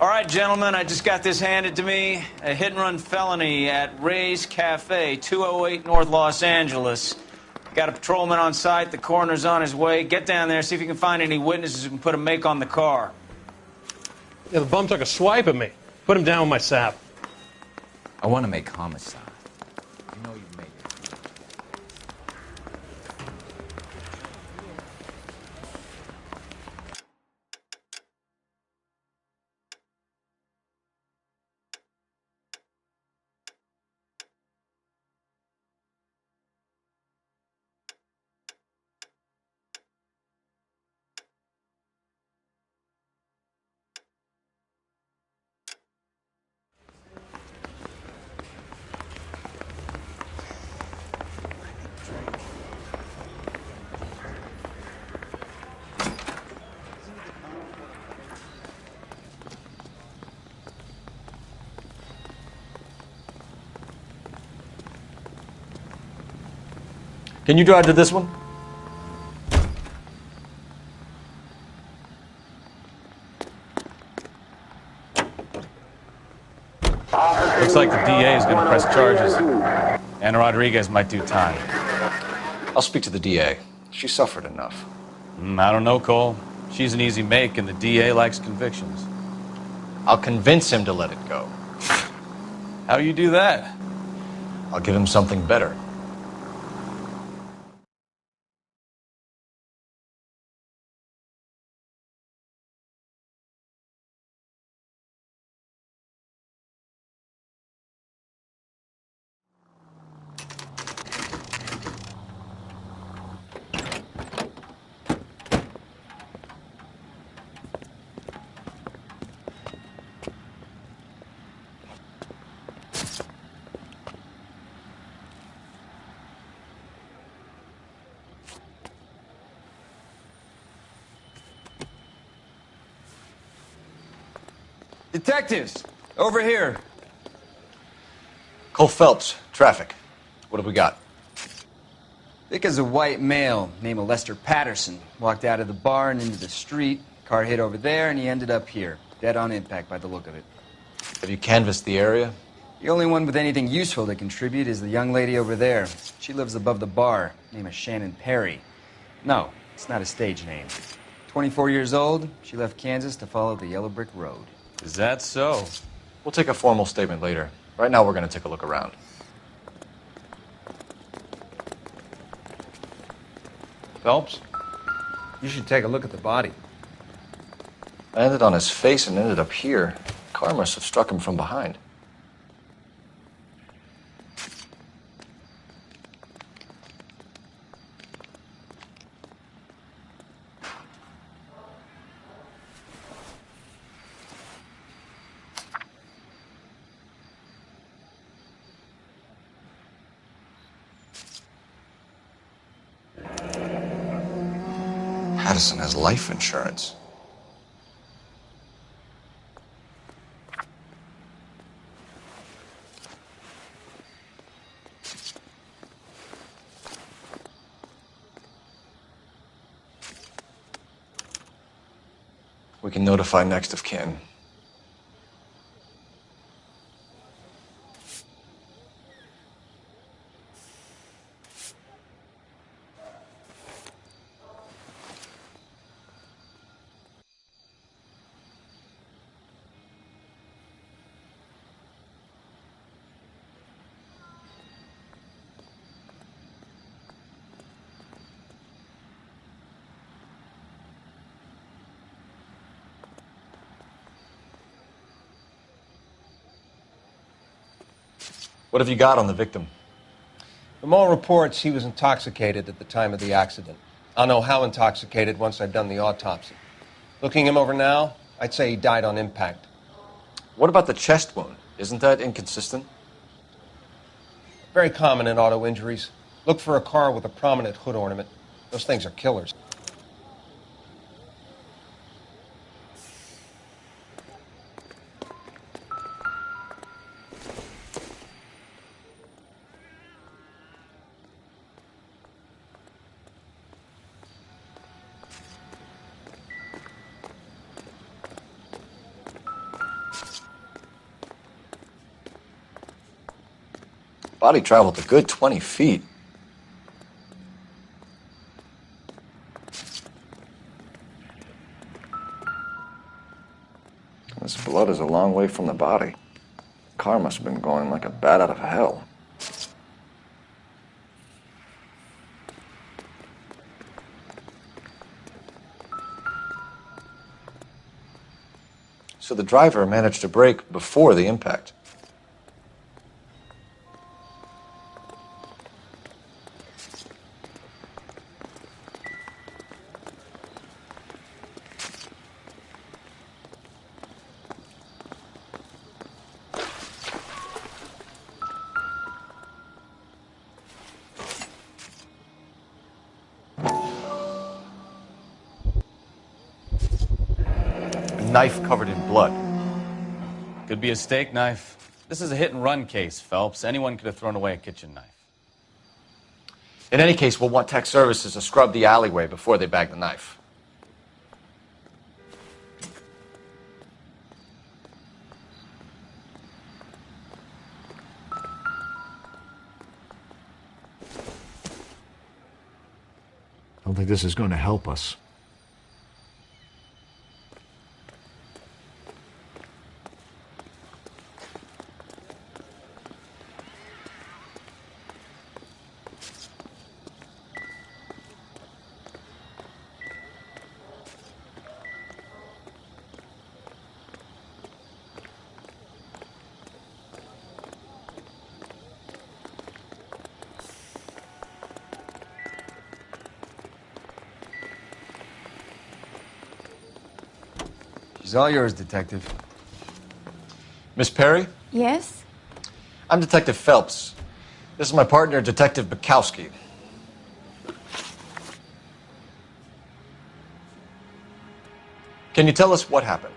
All right, gentlemen, I just got this handed to me. A hit-and-run felony at Ray's Cafe, 208 North Los Angeles. Got a patrolman on site. The coroner's on his way. Get down there, see if you can find any witnesses who can put a make on the car. Yeah, the bum took a swipe at me. Put him down with my sap. I want to make homicide. You know you've made it. Can you drive to this one? Looks like the DA is going to press charges. Anna Rodriguez might do time. I'll speak to the DA. She suffered enough. I don't know, Cole. She's an easy make, and the DA likes convictions. I'll convince him to let it go. How you do that? I'll give him something better. Detectives, over here. Cole Phelps, traffic. What have we got? Vic is a white male named Lester Patterson. Walked out of the bar and into the street. Car hit over there, and he ended up here. Dead on impact by the look of it. Have you canvassed the area? The only one with anything useful to contribute is the young lady over there. She lives above the bar. Name is Shannon Perry. No, it's not a stage name. 24 years old. She left Kansas to follow the Yellow Brick Road. Is that so? We'll take a formal statement later. Right now, we're going to take a look around. Phelps, you should take a look at the body. Landed on his face and ended up here. Car must have struck him from behind. Patterson has life insurance. We can notify next of kin. What have you got on the victim? From all reports, he was intoxicated at the time of the accident. I'll know how intoxicated once I've done the autopsy. Looking him over now, I'd say he died on impact. What about the chest wound? Isn't that inconsistent? Very common in auto injuries. Look for a car with a prominent hood ornament. Those things are killers. Body traveled a good 20 feet. This blood is a long way from the body. The car must have been going like a bat out of hell. So the driver managed to brake before the impact. Knife covered in blood. Could be a steak knife. This is a hit-and-run case, Phelps. Anyone could have thrown away a kitchen knife. In any case, we'll want tech services to scrub the alleyway before they bag the knife. I don't think this is going to help us. She's all yours, Detective. Miss Perry? Yes? I'm Detective Phelps. This is my partner, Detective Bukowski. Can you tell us what happened?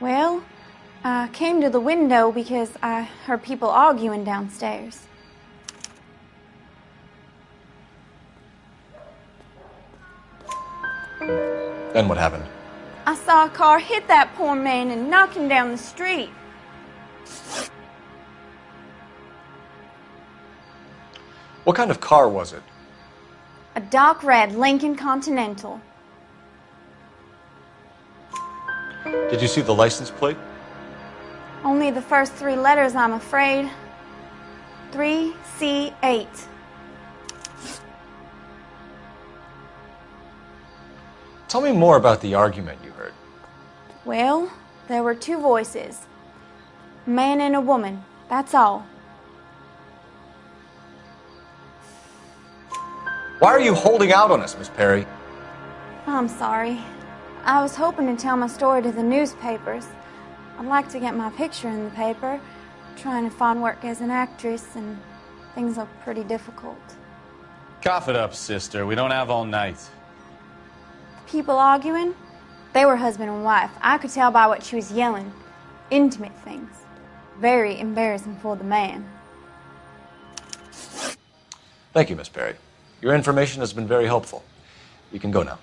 Well, I came to the window because I heard people arguing downstairs. Then what happened? I saw a car hit that poor man and knock him down the street. What kind of car was it? A dark red Lincoln Continental. Did you see the license plate? Only the first three letters, I'm afraid. 3C8. Tell me more about the argument you heard. Well, there were two voices. A man and a woman, that's all. Why are you holding out on us, Miss Perry? I'm sorry. I was hoping to tell my story to the newspapers. I'd like to get my picture in the paper. Trying to find work as an actress, and things look pretty difficult. Cough it up, sister. We don't have all night. People arguing? They were husband and wife. I could tell by what she was yelling. Intimate things. Very embarrassing for the man. Thank you, Miss Perry. Your information has been very helpful. You can go now.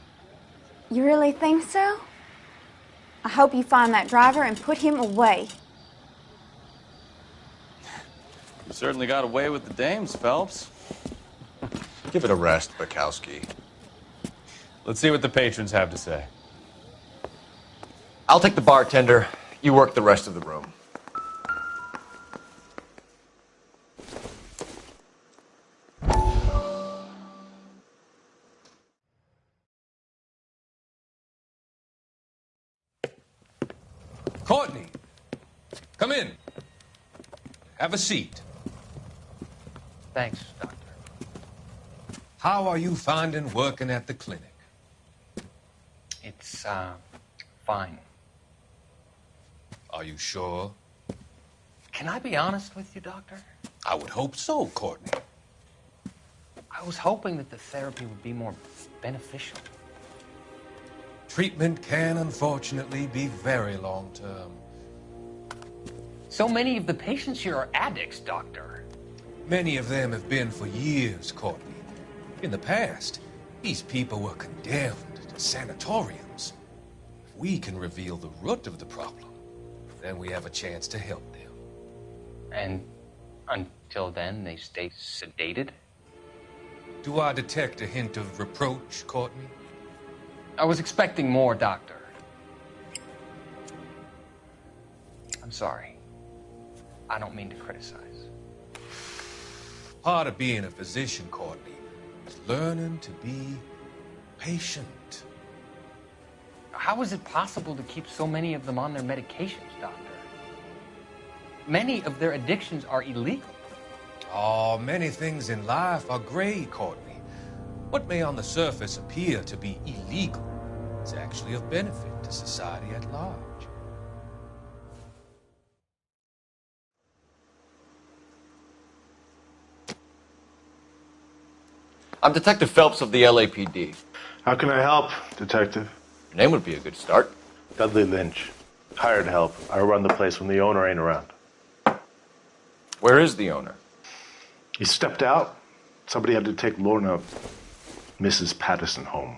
You really think so? I hope you find that driver and put him away. You certainly got away with the dames, Phelps. Give it a rest, Bukowski. Let's see what the patrons have to say. I'll take the bartender. You work the rest of the room. Courtney, come in. Have a seat. Thanks, Doctor. How are you finding working at the clinic? It's, fine. Are you sure? Can I be honest with you, Doctor? I would hope so, Courtney. I was hoping that the therapy would be more beneficial. Treatment can, unfortunately, be very long-term. So many of the patients here are addicts, Doctor. Many of them have been for years, Courtney. In the past, these people were condemned to sanatoriums. If we can reveal the root of the problem, then we have a chance to help them. And Till then, they stay sedated? Do I detect a hint of reproach, Courtney? I was expecting more, Doctor. I'm sorry. I don't mean to criticize. Part of being a physician, Courtney, is learning to be patient. How is it possible to keep so many of them on their medications, Doctor? Many of their addictions are illegal. Oh, many things in life are gray, Courtney. What may on the surface appear to be illegal is actually of benefit to society at large. I'm Detective Phelps of the LAPD. How can I help, Detective? Your name would be a good start. Dudley Lynch. Hired help. I run the place when the owner ain't around. Where is the owner? He stepped out. Somebody had to take Lorna, Mrs. Patterson, home.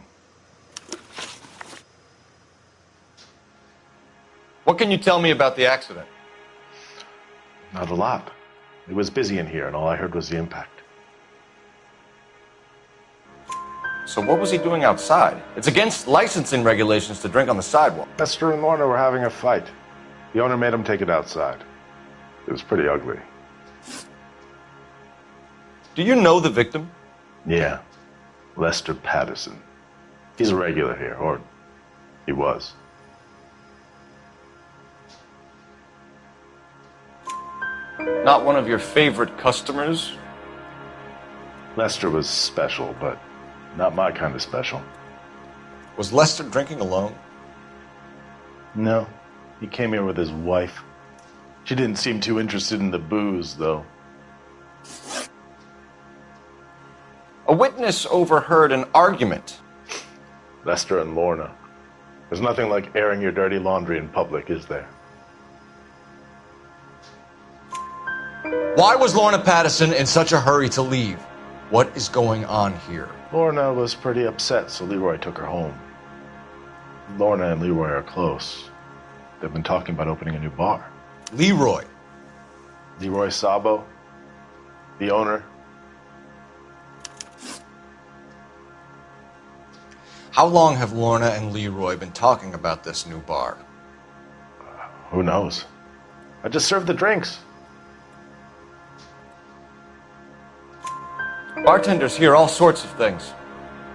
What can you tell me about the accident? Not a lot. It was busy in here, and all I heard was the impact. So what was he doing outside? It's against licensing regulations to drink on the sidewalk. Lester and Lorna were having a fight. The owner made him take it outside. It was pretty ugly. Do you know the victim? Yeah. Lester Patterson. He's a regular here, or he was. Not one of your favorite customers? Lester was special, but not my kind of special. Was Lester drinking alone? No. He came here with his wife. She didn't seem too interested in the booze, though. A witness overheard an argument. Lester and Lorna. There's nothing like airing your dirty laundry in public, is there? Why was Lorna Patterson in such a hurry to leave? What is going on here? Lorna was pretty upset, so Leroy took her home. Lorna and Leroy are close. They've been talking about opening a new bar. Leroy? Leroy Sabo, the owner. How long have Lorna and Leroy been talking about this new bar? Who knows? I just served the drinks. Bartenders hear all sorts of things.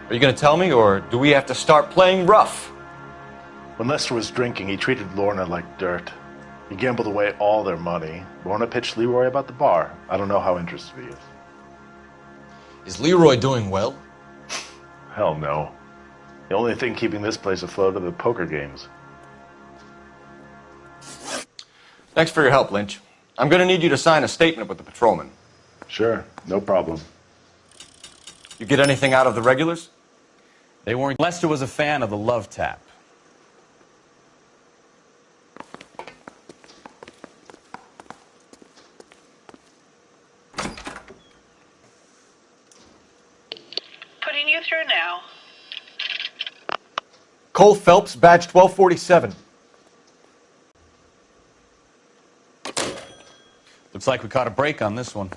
Are you going to tell me, or do we have to start playing rough? When Lester was drinking, he treated Lorna like dirt. He gambled away all their money. Lorna pitched Leroy about the bar. I don't know how interested he is. Is Leroy doing well? Hell no. The only thing keeping this place afloat are the poker games. Thanks for your help, Lynch. I'm going to need you to sign a statement with the patrolman. Sure, no problem. You get anything out of the regulars? They weren't. Lester was a fan of the love tap. Putting you through now. Cole Phelps, badge 1247. Looks like we caught a break on this one.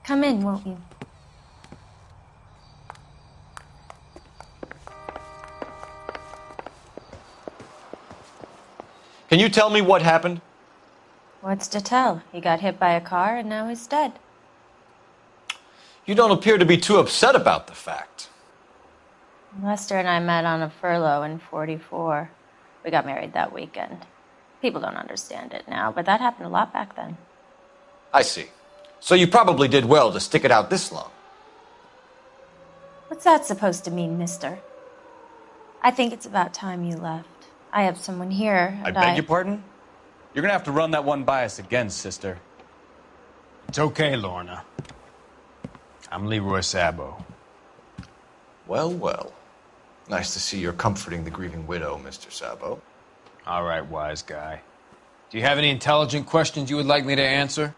Come in, won't you? Can you tell me what happened? What's to tell? He got hit by a car and now he's dead. You don't appear to be too upset about the fact. Lester and I met on a furlough in '44. We got married that weekend. People don't understand it now, but that happened a lot back then. I see. So you probably did well to stick it out this long. What's that supposed to mean, mister? I think it's about time you left. I have someone here. I beg your pardon? You're gonna have to run that one by us again, sister. It's okay, Lorna. I'm Leroy Sabo. Well, well. Nice to see you're comforting the grieving widow, Mr. Sabo. All right, wise guy. Do you have any intelligent questions you would like me to answer?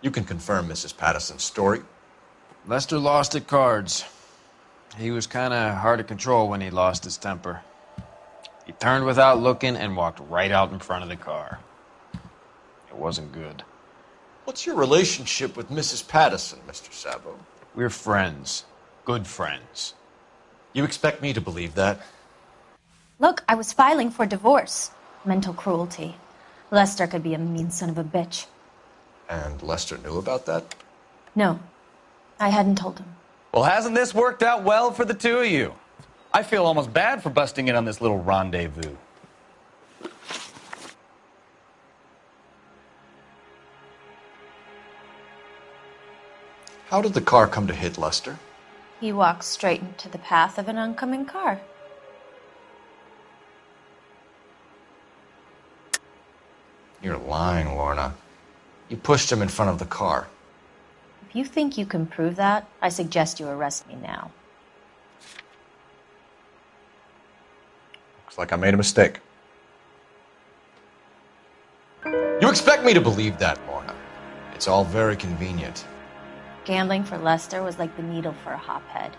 You can confirm Mrs. Patterson's story. Lester lost at cards. He was kind of hard to control when he lost his temper. He turned without looking and walked right out in front of the car. It wasn't good. What's your relationship with Mrs. Patterson, Mr. Sabo? We're friends. Good friends. You expect me to believe that? Look, I was filing for divorce. Mental cruelty. Lester could be a mean son of a bitch. And Lester knew about that? No, I hadn't told him. Well, hasn't this worked out well for the two of you? I feel almost bad for busting in on this little rendezvous. How did the car come to hit Lester? He walked straight into the path of an oncoming car. You're lying, Lorna. You pushed him in front of the car. If you think you can prove that, I suggest you arrest me now. Looks like I made a mistake. You expect me to believe that, Lorna? It's all very convenient. Gambling for Lester was like the needle for a hophead.